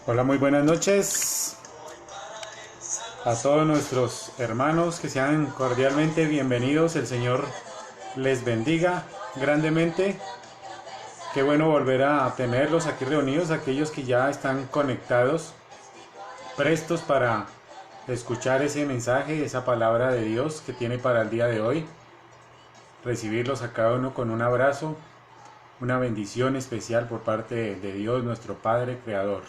Hola, muy buenas noches a todos nuestros hermanos, que sean cordialmente bienvenidos. El Señor les bendiga grandemente. Qué bueno volver a tenerlos aquí reunidos, aquellos que ya están conectados, prestos para escuchar ese mensaje, esa palabra de Dios que tiene para el día de hoy. Recibirlos a cada uno con un abrazo, una bendición especial por parte de Dios, nuestro Padre Creador.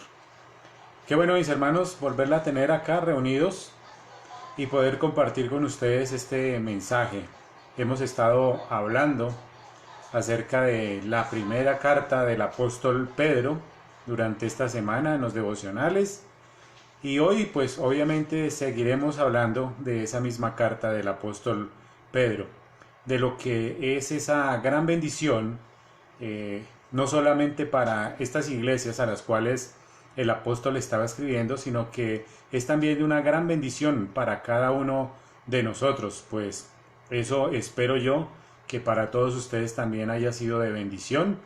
Qué bueno, mis hermanos, volverla a tener acá reunidos y poder compartir con ustedes este mensaje. Hemos estado hablando acerca de la primera carta del apóstol Pedro durante esta semana en los devocionales, y hoy pues obviamente seguiremos hablando de esa misma carta del apóstol Pedro, de lo que es esa gran bendición, no solamente para estas iglesias a las cuales el apóstol estaba escribiendo, sino que es también de una gran bendición para cada uno de nosotros. Pues eso espero yo, que para todos ustedes también haya sido de bendición,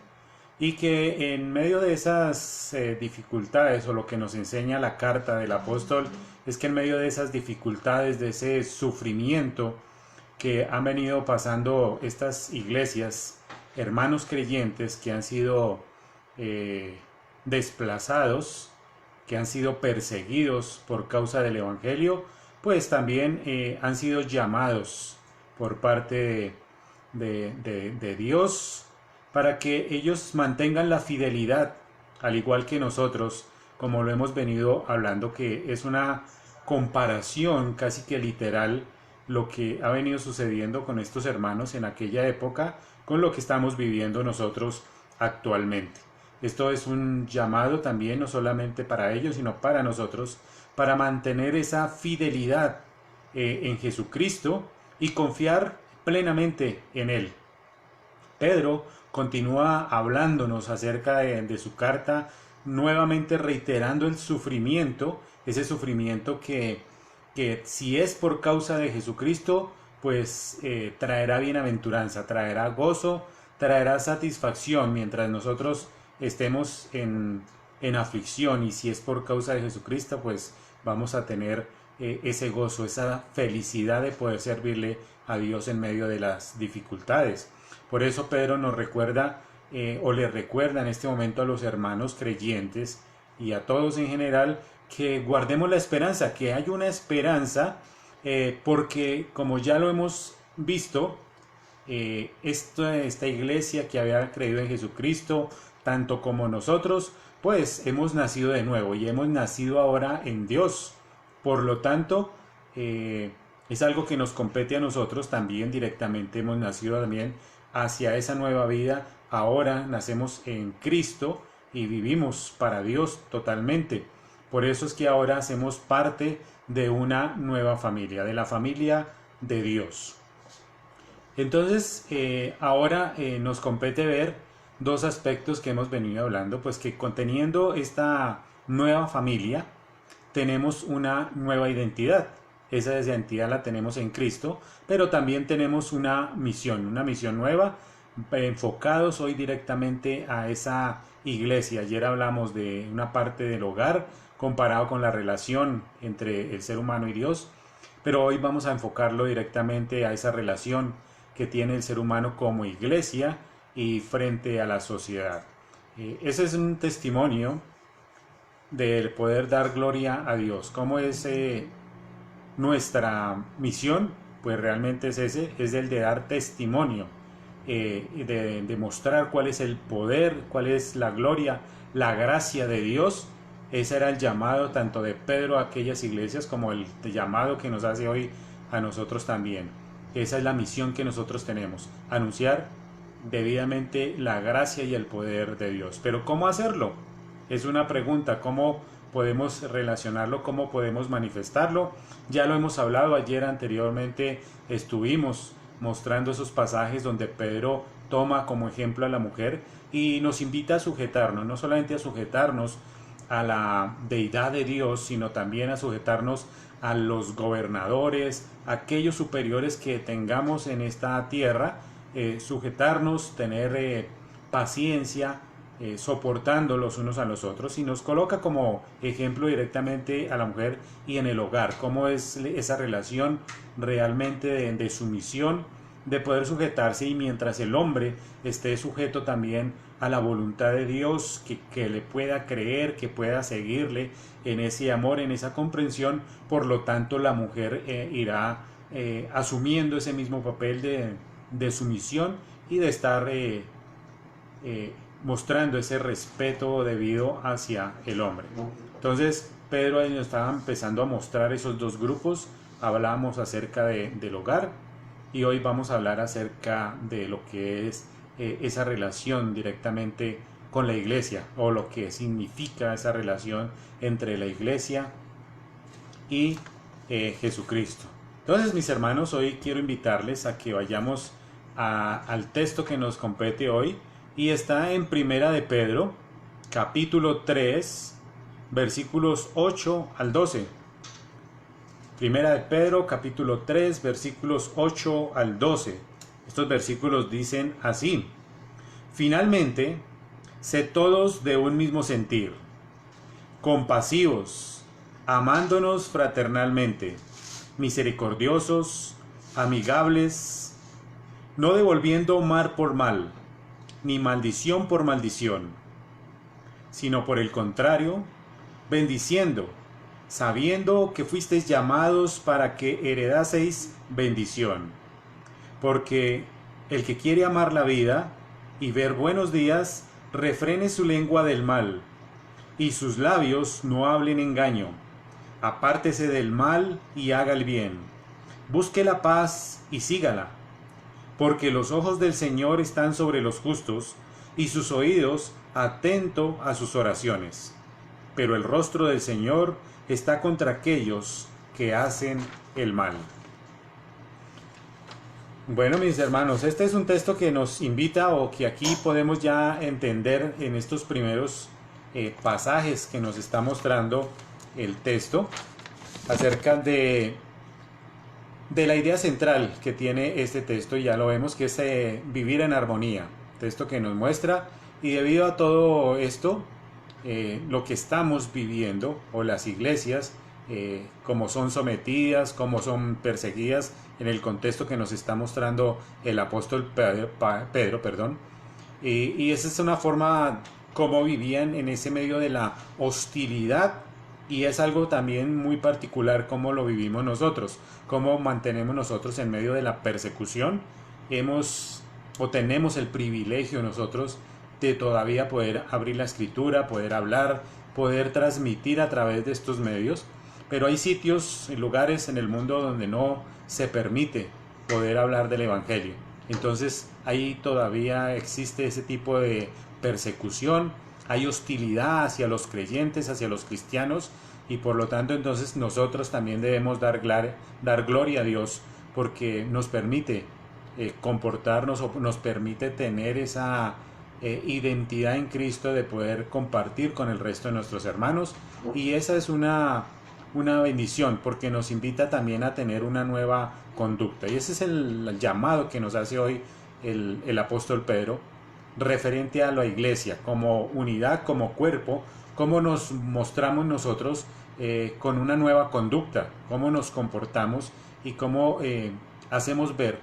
y que en medio de esas dificultades, o lo que nos enseña la carta del apóstol, es que en medio de esas dificultades, de ese sufrimiento que han venido pasando estas iglesias, hermanos creyentes que han sido eh, desplazados, que han sido perseguidos por causa del Evangelio, pues también han sido llamados por parte de Dios para que ellos mantengan la fidelidad, al igual que nosotros, como lo hemos venido hablando, que es una comparación casi que literal lo que ha venido sucediendo con estos hermanos en aquella época con lo que estamos viviendo nosotros actualmente. Esto es un llamado también, no solamente para ellos, sino para nosotros, para mantener esa fidelidad en Jesucristo y confiar plenamente en Él. Pedro continúa hablándonos acerca de su carta, nuevamente reiterando el sufrimiento, ese sufrimiento que si es por causa de Jesucristo, pues traerá bienaventuranza, traerá gozo, traerá satisfacción mientras nosotros estemos en aflicción, y si es por causa de Jesucristo, pues vamos a tener ese gozo, esa felicidad de poder servirle a Dios en medio de las dificultades. Por eso Pedro nos recuerda, o le recuerda en este momento a los hermanos creyentes y a todos en general, que guardemos la esperanza, que hay una esperanza, porque como ya lo hemos visto, esta iglesia que había creído en Jesucristo, tanto como nosotros, pues hemos nacido de nuevo y hemos nacido ahora en Dios. Por lo tanto, es algo que nos compete a nosotros también directamente. Hemos nacido también hacia esa nueva vida. Ahora nacemos en Cristo y vivimos para Dios totalmente. Por eso es que ahora hacemos parte de una nueva familia, de la familia de Dios. Entonces, ahora nos compete ver dos aspectos que hemos venido hablando, pues que conteniendo esta nueva familia, tenemos una nueva identidad. Esa identidad la tenemos en Cristo, pero también tenemos una misión nueva, enfocados hoy directamente a esa iglesia. Ayer hablamos de una parte del hogar comparado con la relación entre el ser humano y Dios, pero hoy vamos a enfocarlo directamente a esa relación que tiene el ser humano como iglesia y frente a la sociedad. Ese es un testimonio del poder dar gloria a Dios. ¿Cómo es nuestra misión? Pues realmente es el de dar testimonio, de demostrar cuál es el poder, cuál es la gloria, la gracia de Dios. Ese era el llamado tanto de Pedro a aquellas iglesias como el llamado que nos hace hoy a nosotros también. Esa es la misión que nosotros tenemos, anunciar debidamente la gracia y el poder de Dios. Pero ¿cómo hacerlo? Es una pregunta. ¿Cómo podemos relacionarlo? ¿Cómo podemos manifestarlo? Ya lo hemos hablado ayer anteriormente, estuvimos mostrando esos pasajes donde Pedro toma como ejemplo a la mujer y nos invita a sujetarnos, no solamente a sujetarnos a la deidad de Dios, sino también a sujetarnos a los gobernadores, aquellos superiores que tengamos en esta tierra, sujetarnos, tener paciencia, soportando los unos a los otros, y nos coloca como ejemplo directamente a la mujer y en el hogar, cómo es esa relación realmente de sumisión, de poder sujetarse, y mientras el hombre esté sujeto también a la voluntad de Dios, que le pueda creer, que pueda seguirle en ese amor, en esa comprensión, por lo tanto la mujer irá asumiendo ese mismo papel de sumisión y de estar mostrando ese respeto debido hacia el hombre. Entonces Pedro ahí nos estaba empezando a mostrar esos dos grupos. Hablamos acerca del hogar, y hoy vamos a hablar acerca de lo que es esa relación directamente con la iglesia, o lo que significa esa relación entre la iglesia y Jesucristo. Entonces, mis hermanos, hoy quiero invitarles a que vayamos al texto que nos compete hoy, y está en Primera de Pedro, capítulo 3, versículos 8 al 12. Primera de Pedro, capítulo 3, versículos 8 al 12. Estos versículos dicen así: Finalmente, sed todos de un mismo sentir, compasivos, amándonos fraternalmente, misericordiosos, amigables, no devolviendo mal por mal, ni maldición por maldición, sino por el contrario, bendiciendo, sabiendo que fuisteis llamados para que heredaseis bendición. Porque el que quiere amar la vida y ver buenos días, refrene su lengua del mal, y sus labios no hablen engaño. Apártese del mal y haga el bien. Busque la paz y sígala. Porque los ojos del Señor están sobre los justos, y sus oídos atento a sus oraciones. Pero el rostro del Señor está contra aquellos que hacen el mal. Bueno, mis hermanos, este es un texto que nos invita, o que aquí podemos ya entender en estos primeros pasajes que nos está mostrando el texto, acerca de la idea central que tiene este texto, y ya lo vemos, que es vivir en armonía. Texto que nos muestra, y debido a todo esto, lo que estamos viviendo, o las iglesias, como son sometidas, como son perseguidas, en el contexto que nos está mostrando el apóstol Pedro, y esa es una forma como vivían en ese medio de la hostilidad, y es algo también muy particular como lo vivimos nosotros, cómo mantenemos nosotros en medio de la persecución. Tenemos el privilegio nosotros de todavía poder abrir la escritura, poder hablar, poder transmitir a través de estos medios, pero hay sitios y lugares en el mundo donde no se permite poder hablar del evangelio. Entonces ahí todavía existe ese tipo de persecución, hay hostilidad hacia los creyentes, hacia los cristianos, y por lo tanto entonces nosotros también debemos dar gloria a Dios, porque nos permite comportarnos, o nos permite tener esa identidad en Cristo, de poder compartir con el resto de nuestros hermanos, y esa es una bendición, porque nos invita también a tener una nueva conducta, y ese es el llamado que nos hace hoy el apóstol Pedro, referente a la iglesia, como unidad, como cuerpo, cómo nos mostramos nosotros con una nueva conducta, cómo nos comportamos, y cómo hacemos ver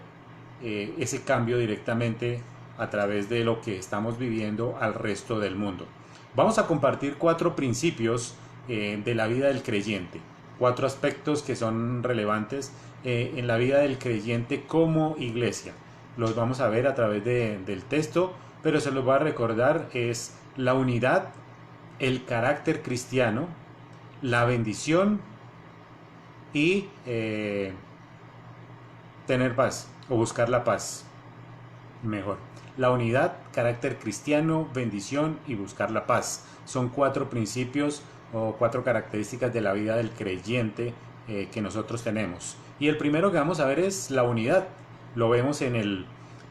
ese cambio directamente a través de lo que estamos viviendo al resto del mundo. Vamos a compartir 4 principios de la vida del creyente, 4 aspectos que son relevantes en la vida del creyente como iglesia. Los vamos a ver a través del texto, pero se los voy a recordar: es la unidad, el carácter cristiano, la bendición y tener paz, o buscar la paz. Mejor, la unidad, carácter cristiano, bendición y buscar la paz. Son 4 principios o 4 características de la vida del creyente que nosotros tenemos. Y el primero que vamos a ver es la unidad. Lo vemos en el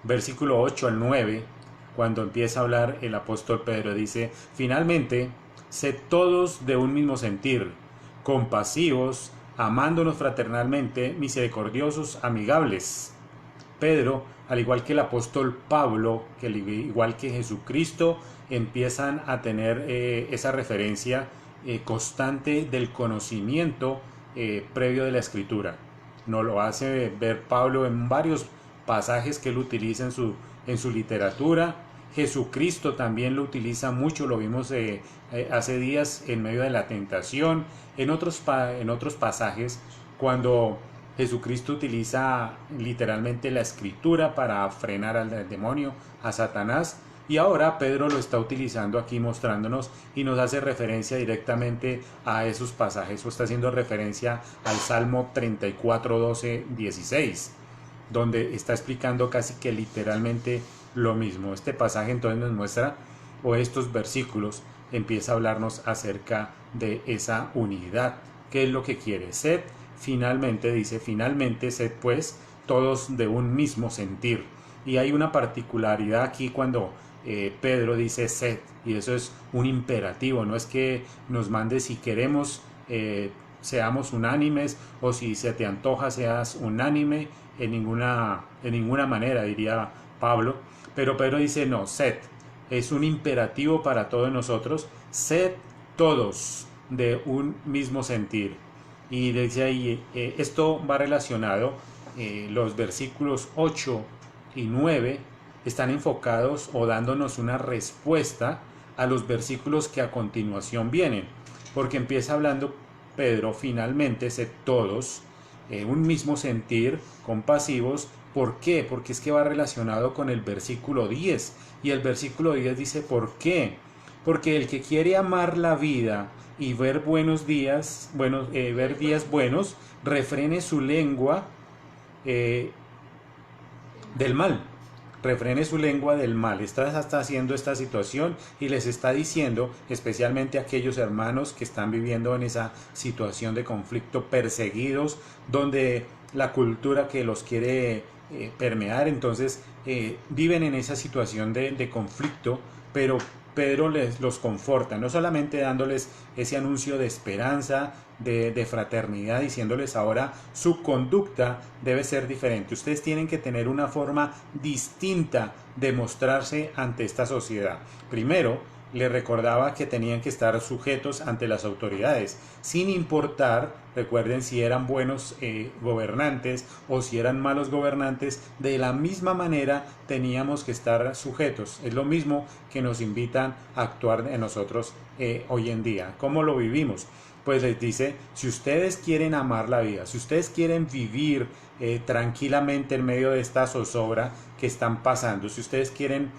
versículo 8 al 9, cuando empieza a hablar el apóstol Pedro. Dice: finalmente, sed todos de un mismo sentir, compasivos, amándonos fraternalmente, misericordiosos, amigables. Pedro, al igual que el apóstol Pablo, al igual que Jesucristo, empiezan a tener esa referencia constante del conocimiento previo de la Escritura. Nos lo hace ver Pablo en varios pasajes que él utiliza en su literatura. Jesucristo también lo utiliza mucho, lo vimos hace días en medio de la tentación, en otros pasajes, cuando Jesucristo utiliza literalmente la Escritura para frenar al demonio, a Satanás, y ahora Pedro lo está utilizando aquí mostrándonos y nos hace referencia directamente a esos pasajes, o está haciendo referencia al Salmo 34, 12, 16, donde está explicando casi que literalmente lo mismo. Este pasaje entonces nos muestra, o estos versículos empieza a hablarnos acerca de esa unidad. ¿Qué es lo que quiere? Sed, finalmente, dice, finalmente sed pues todos de un mismo sentir. Y hay una particularidad aquí cuando Pedro dice sed, y eso es un imperativo, no es que nos mande si queremos seamos unánimes, o si se te antoja seas unánime, en ninguna manera, diría Pablo. Pero Pedro dice no, sed, es un imperativo para todos nosotros, sed todos de un mismo sentir. Y dice ahí, esto va relacionado, los versículos 8 y 9 están enfocados o dándonos una respuesta a los versículos que a continuación vienen, porque empieza hablando Pedro, finalmente, sed todos un mismo sentir, compasivos. ¿Por qué? Porque es que va relacionado con el versículo 10, y el versículo 10 dice ¿por qué? Porque el que quiere amar la vida y ver buenos días, ver días buenos, refrene su lengua del mal. Refrene su lengua del mal. Está haciendo esta situación y les está diciendo, especialmente a aquellos hermanos que están viviendo en esa situación de conflicto, perseguidos, donde la cultura que los quiere permear, entonces viven en esa situación de conflicto, pero Pedro los conforta, no solamente dándoles ese anuncio de esperanza, de fraternidad, diciéndoles ahora su conducta debe ser diferente. Ustedes tienen que tener una forma distinta de mostrarse ante esta sociedad. Primero, le recordaba que tenían que estar sujetos ante las autoridades, sin importar, recuerden, si eran buenos gobernantes o si eran malos gobernantes, de la misma manera teníamos que estar sujetos. Es lo mismo que nos invitan a actuar en nosotros hoy en día. ¿Cómo lo vivimos? Pues les dice, si ustedes quieren amar la vida, si ustedes quieren vivir tranquilamente en medio de esta zozobra que están pasando, si ustedes quieren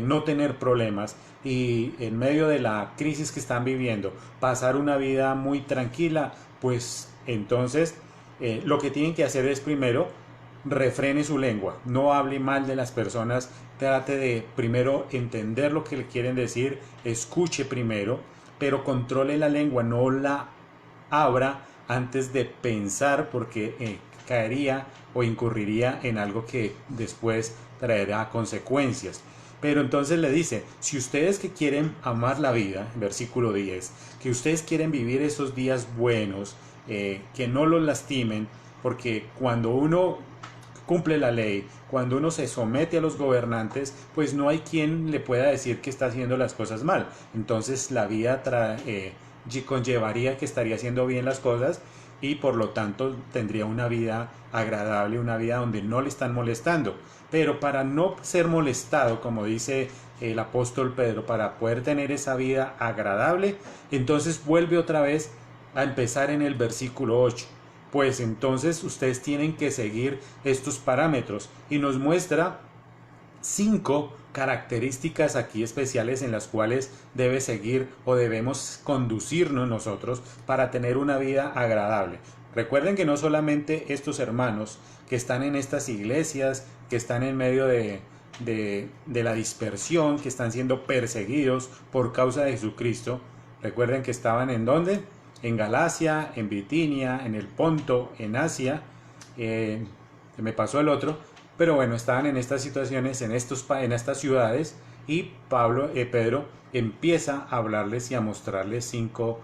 no tener problemas y en medio de la crisis que están viviendo pasar una vida muy tranquila, pues entonces lo que tienen que hacer es primero refrene su lengua, no hable mal de las personas, trate de primero entender lo que le quieren decir, escuche primero, pero controle la lengua, no la abra antes de pensar, porque caería o incurriría en algo que después traerá consecuencias. Pero entonces le dice, si ustedes que quieren amar la vida, versículo 10, que ustedes quieren vivir esos días buenos, que no los lastimen, porque cuando uno cumple la ley, cuando uno se somete a los gobernantes, pues no hay quien le pueda decir que está haciendo las cosas mal. Entonces la vida conllevaría que estaría haciendo bien las cosas y por lo tanto tendría una vida agradable, una vida donde no le están molestando. Pero para no ser molestado, como dice el apóstol Pedro, para poder tener esa vida agradable, entonces vuelve otra vez a empezar en el versículo 8. Pues entonces ustedes tienen que seguir estos parámetros y nos muestra 5 características aquí especiales en las cuales debe seguir o debemos conducirnos nosotros para tener una vida agradable. Recuerden que no solamente estos hermanos que están en estas iglesias, que están en medio de la dispersión, que están siendo perseguidos por causa de Jesucristo, recuerden que estaban ¿en dónde? En Galacia, en Bitinia, en el Ponto, en Asia, se me pasó el otro, pero bueno, estaban en estas situaciones, en estas ciudades, y Pedro empieza a hablarles y a mostrarles 5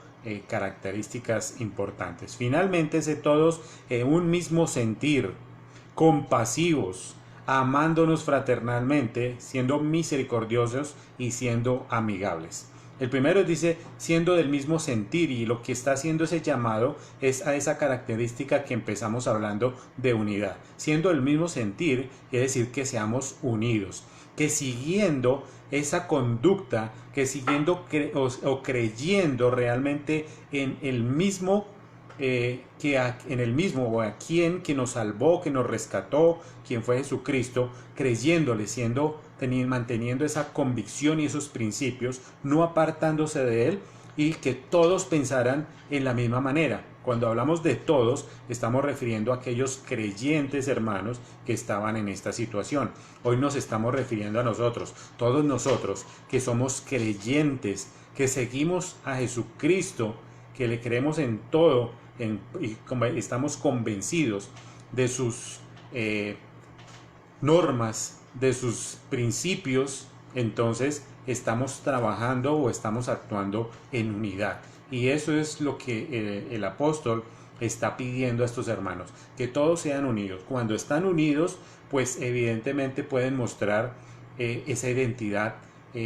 características importantes. Finalmente, todos un mismo sentir, compasivos, amándonos fraternalmente, siendo misericordiosos y siendo amigables. El primero dice, siendo del mismo sentir, y lo que está haciendo ese llamado es a esa característica que empezamos hablando de unidad. Siendo del mismo sentir, quiere decir que seamos unidos, que siguiendo esa conducta, que siguiendo o creyendo realmente en el mismo en el mismo o a quien que nos salvó, que nos rescató, quien fue Jesucristo, creyéndole, manteniendo esa convicción y esos principios, no apartándose de él, y que todos pensaran en la misma manera. Cuando hablamos de todos, estamos refiriendo a aquellos creyentes hermanos que estaban en esta situación. Hoy nos estamos refiriendo a nosotros, todos nosotros que somos creyentes, que seguimos a Jesucristo, que le creemos en todo, y estamos convencidos de sus normas, de sus principios. Entonces estamos trabajando o estamos actuando en unidad, y eso es lo que el apóstol está pidiendo a estos hermanos, que todos sean unidos. Cuando están unidos, pues evidentemente pueden mostrar esa identidad,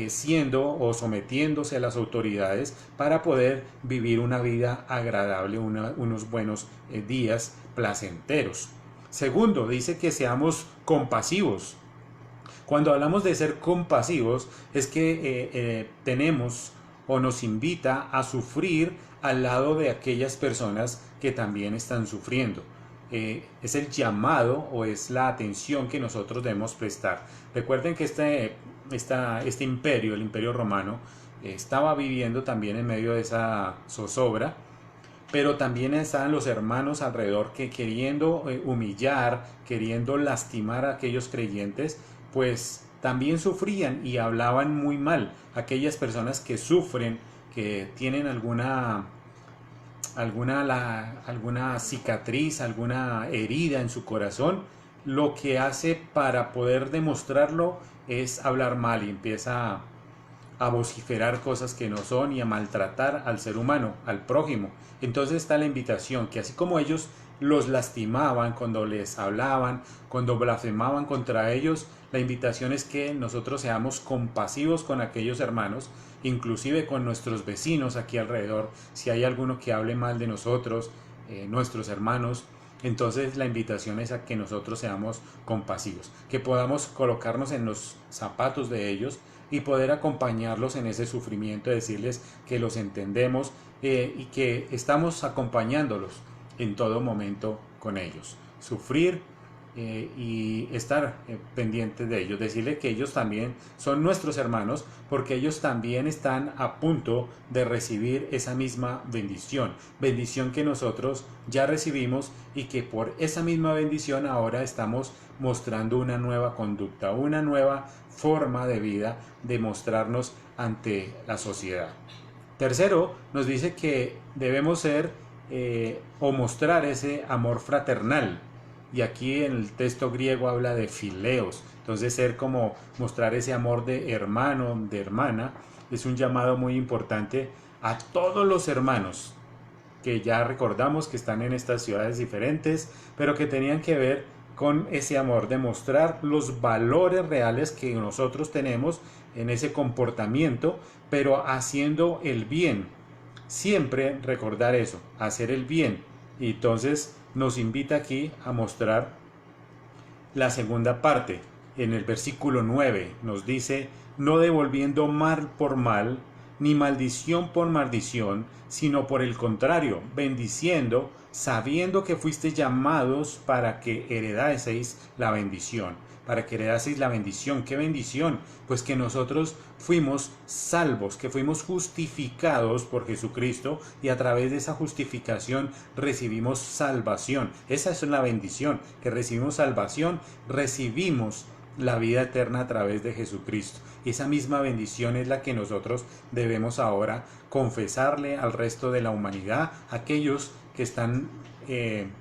siendo o sometiéndose a las autoridades para poder vivir una vida agradable, unos buenos días placenteros. Segundo, dice que seamos compasivos. Cuando hablamos de ser compasivos, es que tenemos o nos invita a sufrir al lado de aquellas personas que también están sufriendo. Es el llamado o es la atención que nosotros debemos prestar. Recuerden que este imperio, el imperio romano, estaba viviendo también en medio de esa zozobra, pero también estaban los hermanos alrededor que, queriendo humillar, queriendo lastimar a aquellos creyentes, pues también sufrían y hablaban muy mal. Aquellas personas que sufren, que tienen alguna cicatriz, alguna herida en su corazón, lo que hace para poder demostrarlo es hablar mal, y empieza a vociferar cosas que no son y a maltratar al ser humano, al prójimo. Entonces está la invitación, que así como ellos los lastimaban cuando les hablaban, cuando blasfemaban contra ellos, la invitación es que nosotros seamos compasivos con aquellos hermanos, inclusive con nuestros vecinos aquí alrededor. Si hay alguno que hable mal de nosotros, nuestros hermanos, entonces la invitación es a que nosotros seamos compasivos, que podamos colocarnos en los zapatos de ellos y poder acompañarlos en ese sufrimiento, decirles que los entendemos, y que estamos acompañándolos en todo momento con ellos. Sufrir y estar pendientes de ellos, decirle que ellos también son nuestros hermanos, porque ellos también están a punto de recibir esa misma bendición que nosotros ya recibimos, y que por esa misma bendición ahora estamos mostrando una nueva conducta, una nueva forma de vida, de mostrarnos ante la sociedad. Tercero, nos dice que debemos ser o mostrar ese amor fraternal, y aquí en el texto griego habla de fileos. Entonces ser como mostrar ese amor de hermano, de hermana, es un llamado muy importante a todos los hermanos que ya recordamos que están en estas ciudades diferentes, pero que tenían que ver con ese amor, de mostrar los valores reales que nosotros tenemos en ese comportamiento, pero haciendo el bien. Siempre recordar eso, hacer el bien. Y entonces nos invita aquí a mostrar la segunda parte. En el versículo 9 nos dice, no devolviendo mal por mal, ni maldición por maldición, sino por el contrario, bendiciendo, sabiendo que fuisteis llamados para que heredaseis la bendición. Para que heredaseis la bendición. ¿Qué bendición? Pues que nosotros fuimos salvos, que fuimos justificados por Jesucristo, y a través de esa justificación recibimos salvación. Esa es una bendición, que recibimos salvación, recibimos la vida eterna a través de Jesucristo. Esa misma bendición es la que nosotros debemos ahora confesarle al resto de la humanidad, aquellos que están en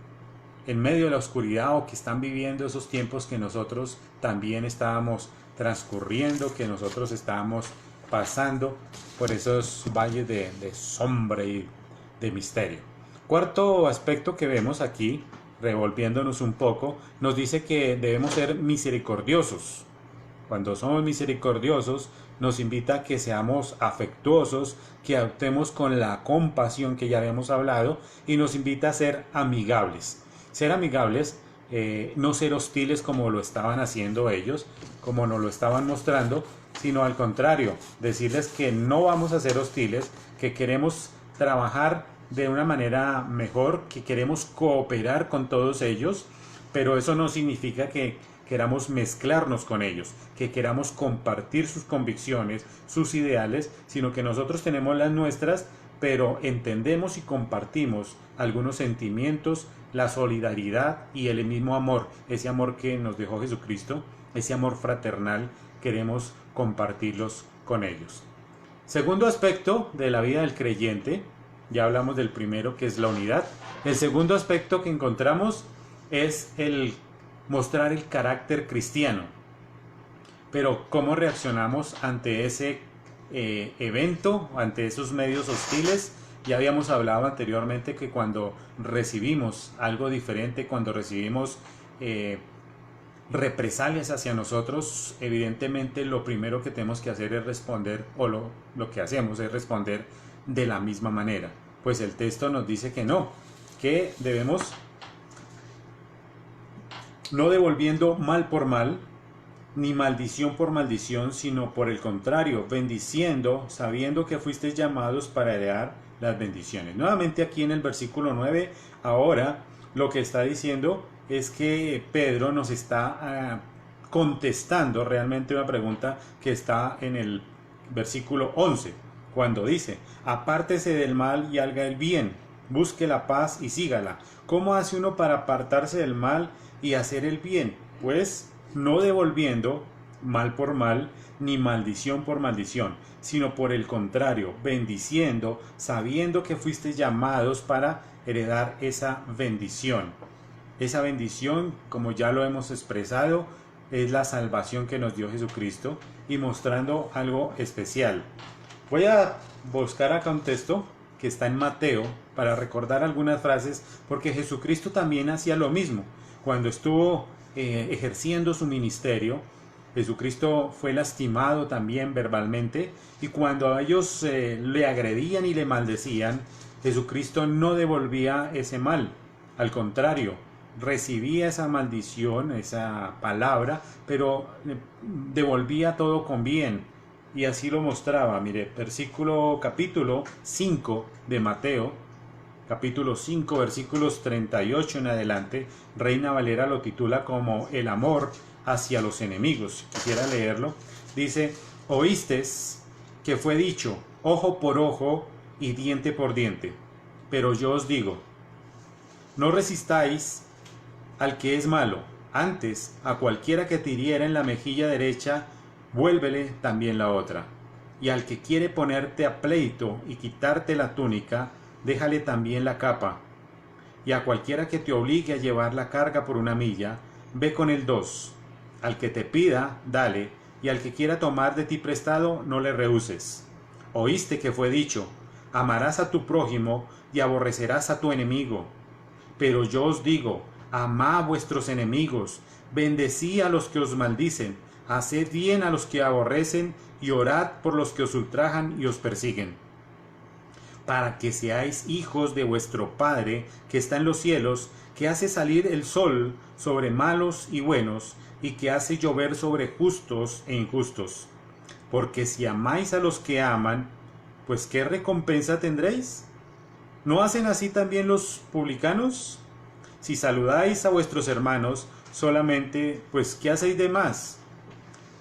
medio de la oscuridad, o que están viviendo esos tiempos que nosotros también estábamos transcurriendo, que nosotros estábamos pasando por esos valles de sombra y de misterio. Cuarto aspecto que vemos aquí revolviéndonos un poco, nos dice que debemos ser misericordiosos. Cuando somos misericordiosos, nos invita a que seamos afectuosos, que actuemos con la compasión que ya habíamos hablado, y nos invita a ser amigables. Ser amigables, no ser hostiles como lo estaban haciendo ellos, como nos lo estaban mostrando, sino al contrario, decirles que no vamos a ser hostiles, que queremos trabajar de una manera mejor, que queremos cooperar con todos ellos, pero eso no significa que queramos mezclarnos con ellos, que queramos compartir sus convicciones, sus ideales, sino que nosotros tenemos las nuestras, pero entendemos y compartimos algunos sentimientos, la solidaridad y el mismo amor, ese amor que nos dejó Jesucristo, ese amor fraternal, queremos compartirlos con ellos. Segundo aspecto de la vida del creyente, ya hablamos del primero, que es la unidad. El segundo aspecto que encontramos es el mostrar el carácter cristiano. Pero ¿cómo reaccionamos ante ese evento, ante esos medios hostiles? Ya habíamos hablado anteriormente que cuando recibimos algo diferente, cuando recibimos represalias hacia nosotros, evidentemente lo primero que tenemos que hacer es responder, o lo que hacemos es responder de la misma manera. Pues el texto nos dice que no, que debemos, no devolviendo mal por mal, ni maldición por maldición, sino por el contrario, bendiciendo, sabiendo que fuisteis llamados para heredar las bendiciones. Nuevamente aquí en el versículo 9, ahora lo que está diciendo es que Pedro nos está contestando realmente una pregunta que está en el versículo 11, cuando dice: apártese del mal y haga el bien, busque la paz y sígala. ¿Cómo hace uno para apartarse del mal y hacer el bien? Pues no devolviendo mal por mal, ni maldición por maldición, sino por el contrario, bendiciendo, sabiendo que fuisteis llamados para heredar esa bendición. Esa bendición, como ya lo hemos expresado, es la salvación que nos dio Jesucristo, y mostrando algo especial. Voy a buscar acá un texto que está en Mateo para recordar algunas frases, porque Jesucristo también hacía lo mismo. Cuando estuvo ejerciendo su ministerio, Jesucristo fue lastimado también verbalmente, y cuando a ellos le agredían y le maldecían, Jesucristo no devolvía ese mal, al contrario, recibía esa maldición, esa palabra, pero devolvía todo con bien, y así lo mostraba. Mire, capítulo 5 de Mateo, capítulo 5, versículos 38 en adelante, Reina Valera lo titula como el amor hacia los enemigos. Quisiera leerlo. Dice: oísteis que fue dicho, ojo por ojo y diente por diente. Pero yo os digo, no resistáis al que es malo, antes a cualquiera que te hiriera en la mejilla derecha, vuélvele también la otra. Y al que quiere ponerte a pleito y quitarte la túnica, déjale también la capa. Y a cualquiera que te obligue a llevar la carga por una milla, ve con él 2. Al que te pida, dale, y al que quiera tomar de ti prestado, no le rehuses. Oíste que fue dicho, amarás a tu prójimo y aborrecerás a tu enemigo. Pero yo os digo, amad a vuestros enemigos, bendecí a los que os maldicen, haced bien a los que aborrecen, y orad por los que os ultrajan y os persiguen, para que seáis hijos de vuestro Padre que está en los cielos, que hace salir el sol sobre malos y buenos, y que hace llover sobre justos e injustos. Porque si amáis a los que aman, pues ¿qué recompensa tendréis? ¿No hacen así también los publicanos? Si saludáis a vuestros hermanos solamente, pues ¿qué hacéis de más?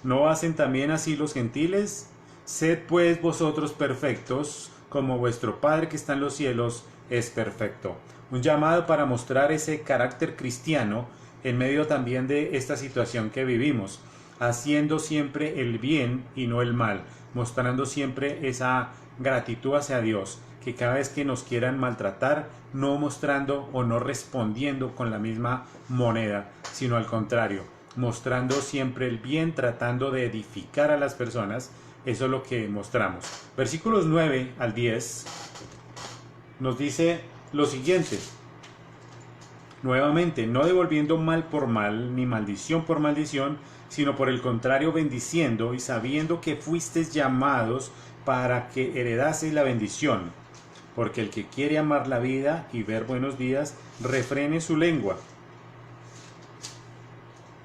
¿No hacen también así los gentiles? Sed pues vosotros perfectos, como vuestro Padre que está en los cielos es perfecto. Un llamado para mostrar ese carácter cristiano en medio también de esta situación que vivimos, haciendo siempre el bien y no el mal, mostrando siempre esa gratitud hacia Dios, que cada vez que nos quieran maltratar, no mostrando o no respondiendo con la misma moneda, sino al contrario, mostrando siempre el bien, tratando de edificar a las personas. Eso es lo que mostramos. Versículos 9 al 10 nos dice lo siguiente: Nuevamente, no devolviendo mal por mal, ni maldición por maldición, sino por el contrario bendiciendo y sabiendo que fuisteis llamados para que heredaseis la bendición. Porque el que quiere amar la vida y ver buenos días, refrene su lengua.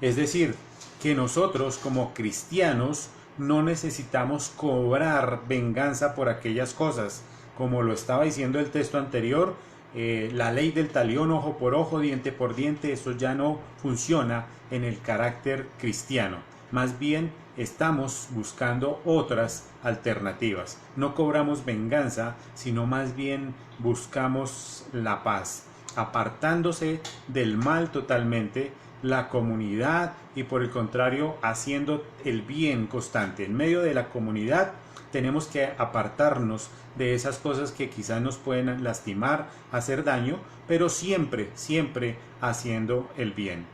Es decir, que nosotros como cristianos no necesitamos cobrar venganza por aquellas cosas. Como lo estaba diciendo el texto anterior, la ley del talión, ojo por ojo, diente por diente, eso ya no funciona en el carácter cristiano. Más bien estamos buscando otras alternativas. No cobramos venganza, sino más bien buscamos la paz, apartándose del mal totalmente, la comunidad y por el contrario haciendo el bien constante. En medio de la comunidad tenemos que apartarnos de esas cosas que quizás nos pueden lastimar, hacer daño, pero siempre, siempre haciendo el bien.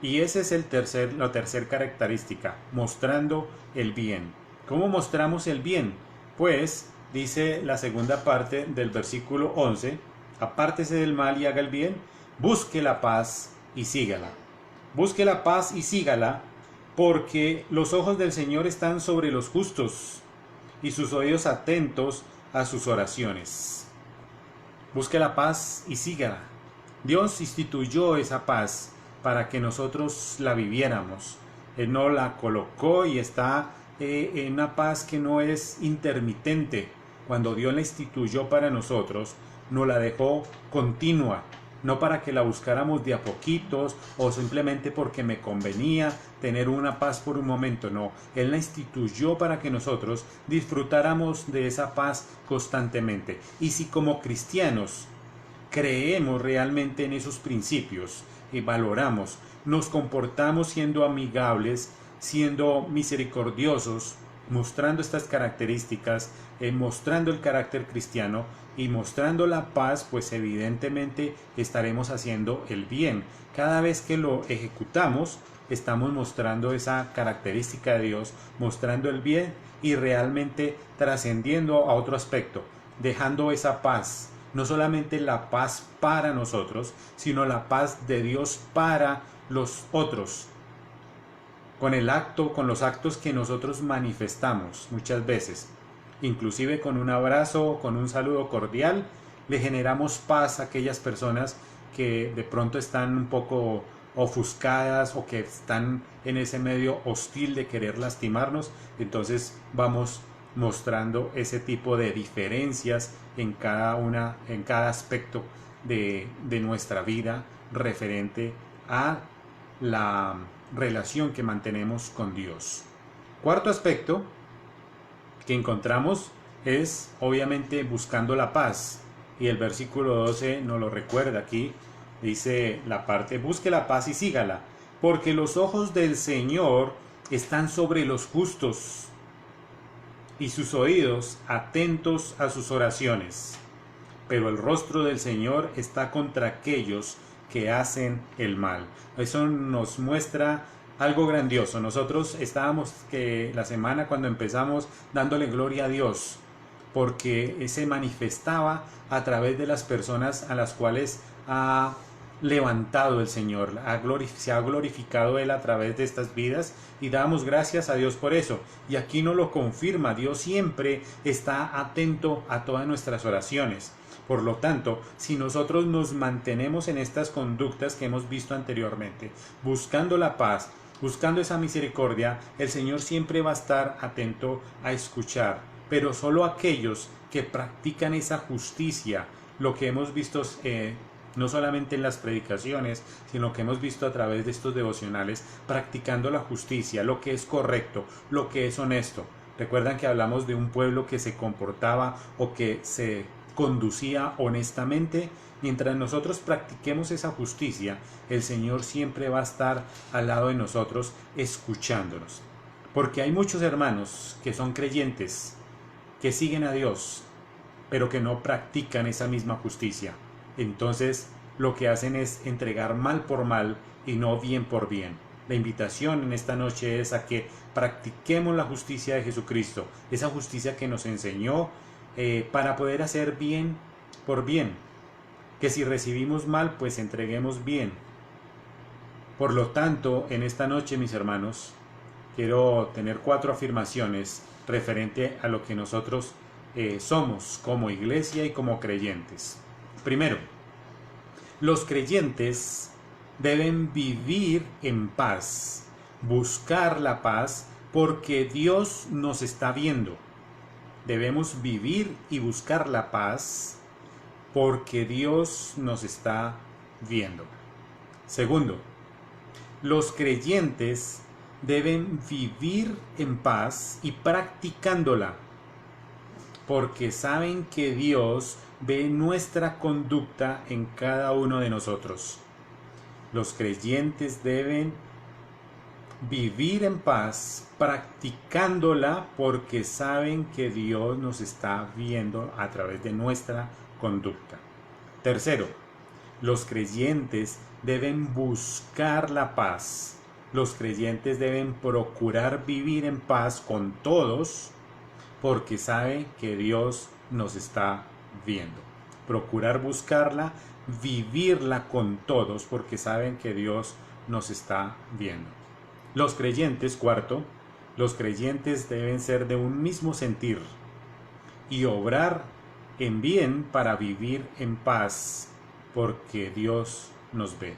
Y esa es la tercera característica, mostrando el bien. ¿Cómo mostramos el bien? Pues dice la segunda parte del versículo 11, apártese del mal y haga el bien, busque la paz y sígala. Busque la paz y sígala, porque los ojos del Señor están sobre los justos y sus oídos atentos a sus oraciones. Busque la paz y sígala. Dios instituyó esa paz para que nosotros la viviéramos. Él nos la colocó y está en una paz que no es intermitente. Cuando Dios la instituyó para nosotros, nos la dejó continua. No para que la buscáramos de a poquitos o simplemente porque me convenía tener una paz por un momento, no. Él la instituyó para que nosotros disfrutáramos de esa paz constantemente. Y si como cristianos creemos realmente en esos principios y valoramos, nos comportamos siendo amigables, siendo misericordiosos, mostrando estas características, mostrando el carácter cristiano y mostrando la paz, pues evidentemente estaremos haciendo el bien. Cada vez que lo ejecutamos, estamos mostrando esa característica de Dios, mostrando el bien y realmente trascendiendo a otro aspecto, dejando esa paz, no solamente la paz para nosotros, sino la paz de Dios para los otros. Con los actos que nosotros manifestamos muchas veces, inclusive con un abrazo, con un saludo cordial, le generamos paz a aquellas personas que de pronto están un poco ofuscadas o que están en ese medio hostil de querer lastimarnos. Entonces vamos mostrando ese tipo de diferencias en cada aspecto de nuestra vida referente a la relación que mantenemos con Dios. Cuarto aspecto que encontramos es obviamente buscando la paz, y el versículo 12 nos lo recuerda aquí. Dice la parte: busque la paz y sígala, porque los ojos del Señor están sobre los justos y sus oídos atentos a sus oraciones, pero el rostro del Señor está contra aquellos que hacen el mal. Eso nos muestra algo grandioso. Nosotros estábamos la semana cuando empezamos dándole gloria a Dios, porque se manifestaba a través de las personas a las cuales ha levantado el Señor, se ha glorificado Él a través de estas vidas, y damos gracias a Dios por eso. Y aquí nos lo confirma, Dios siempre está atento a todas nuestras oraciones. Por lo tanto, si nosotros nos mantenemos en estas conductas que hemos visto anteriormente, buscando la paz, buscando esa misericordia, el Señor siempre va a estar atento a escuchar, pero solo aquellos que practican esa justicia, lo que hemos visto no solamente en las predicaciones, sino que hemos visto a través de estos devocionales, practicando la justicia, lo que es correcto, lo que es honesto. Recuerdan que hablamos de un pueblo que se comportaba o que se conducía honestamente. Mientras nosotros practiquemos esa justicia, el Señor siempre va a estar al lado de nosotros escuchándonos. Porque hay muchos hermanos que son creyentes, que siguen a Dios, pero que no practican esa misma justicia. Entonces lo que hacen es entregar mal por mal y no bien por bien. La invitación en esta noche es a que practiquemos la justicia de Jesucristo, esa justicia que nos enseñó para poder hacer bien por bien. que si recibimos mal, pues entreguemos bien. Por lo tanto, en esta noche, mis hermanos, quiero tener 4 afirmaciones referente a lo que nosotros somos como iglesia y como creyentes. Primero, los creyentes deben vivir en paz, buscar la paz, porque Dios nos está viendo. Debemos vivir y buscar la paz porque Dios nos está viendo. Segundo, los creyentes deben vivir en paz y practicándola porque saben que Dios ve nuestra conducta en cada uno de nosotros. Los creyentes deben vivir en paz practicándola porque saben que Dios nos está viendo a través de nuestra conducta. Tercero, los creyentes deben buscar la paz. Los creyentes deben procurar vivir en paz con todos porque saben que Dios nos está viendo. Procurar buscarla, vivirla con todos porque saben que Dios nos está viendo. Los creyentes, cuarto, los creyentes deben ser de un mismo sentir y obrar en bien para vivir en paz, porque Dios nos ve.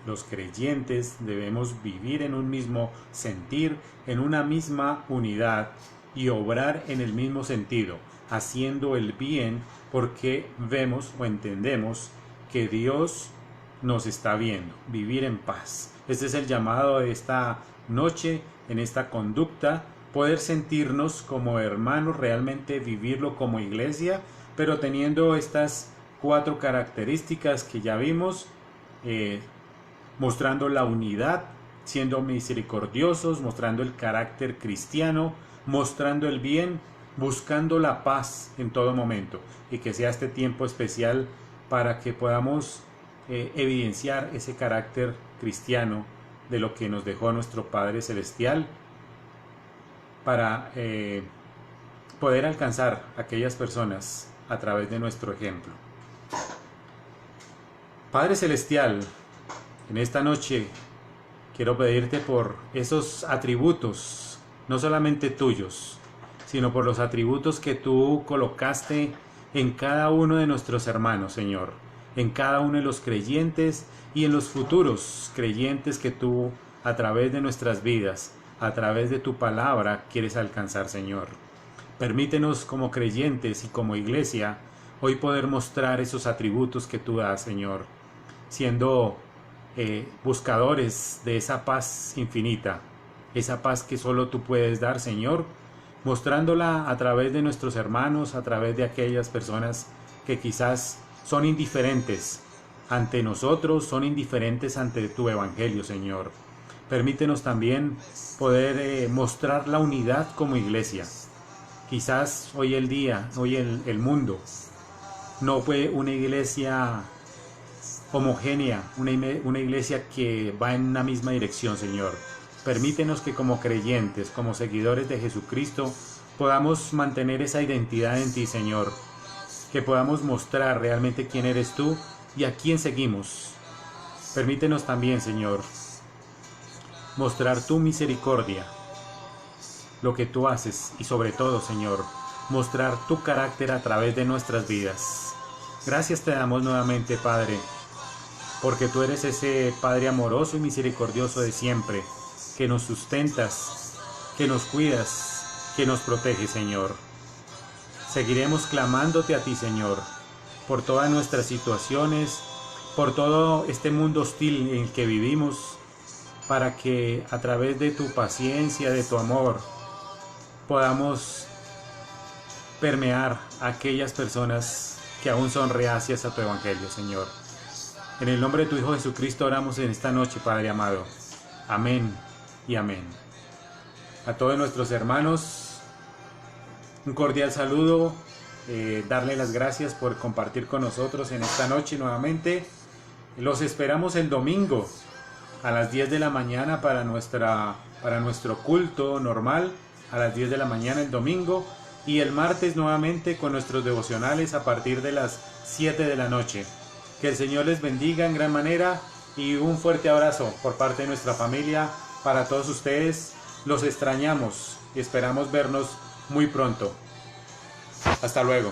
Los creyentes debemos vivir en un mismo sentir, en una misma unidad y obrar en el mismo sentido, haciendo el bien porque vemos o entendemos que Dios nos está viendo, vivir en paz. Este es el llamado de esta noche, en esta conducta, poder sentirnos como hermanos, realmente vivirlo como iglesia, pero teniendo estas 4 características que ya vimos, mostrando la unidad, siendo misericordiosos, mostrando el carácter cristiano, mostrando el bien, buscando la paz en todo momento, y que sea este tiempo especial para que podamos evidenciar ese carácter cristiano de lo que nos dejó nuestro Padre Celestial, para poder alcanzar a aquellas personas a través de nuestro ejemplo. Padre Celestial, en esta noche quiero pedirte por esos atributos, no solamente tuyos, sino por los atributos que tú colocaste en cada uno de nuestros hermanos, Señor, en cada uno de los creyentes y en los futuros creyentes que tú, a través de nuestras vidas, a través de tu palabra, quieres alcanzar, Señor. Permítenos como creyentes y como iglesia hoy poder mostrar esos atributos que tú das, Señor, siendo buscadores de esa paz infinita, esa paz que solo tú puedes dar, Señor, mostrándola a través de nuestros hermanos, a través de aquellas personas que quizás son indiferentes ante nosotros, son indiferentes ante tu evangelio, Señor. Permítenos también poder mostrar la unidad como iglesia. Quizás hoy el día, hoy el mundo, no fue una iglesia homogénea, una iglesia que va en una misma dirección, Señor. Permítenos que como creyentes, como seguidores de Jesucristo, podamos mantener esa identidad en ti, Señor. Que podamos mostrar realmente quién eres tú y a quién seguimos. Permítenos también, Señor, mostrar tu misericordia, lo que tú haces y sobre todo, Señor, mostrar tu carácter a través de nuestras vidas. Gracias te damos nuevamente, Padre, porque tú eres ese Padre amoroso y misericordioso de siempre, que nos sustentas, que nos cuidas, que nos protege, Señor. Seguiremos clamándote a ti, Señor, por todas nuestras situaciones, por todo este mundo hostil en el que vivimos, para que a través de tu paciencia, de tu amor, podamos permear a aquellas personas que aún son reacias a tu evangelio, Señor. En el nombre de tu Hijo Jesucristo oramos en esta noche, Padre amado. Amén y amén. A todos nuestros hermanos, un cordial saludo, darle las gracias por compartir con nosotros en esta noche nuevamente. Los esperamos el domingo a las 10 de la mañana para nuestro culto normal, a las 10 de la mañana el domingo, y el martes nuevamente con nuestros devocionales a partir de las 7 de la noche. Que el Señor les bendiga en gran manera y un fuerte abrazo por parte de nuestra familia para todos ustedes. Los extrañamos y esperamos vernos muy pronto. Hasta luego.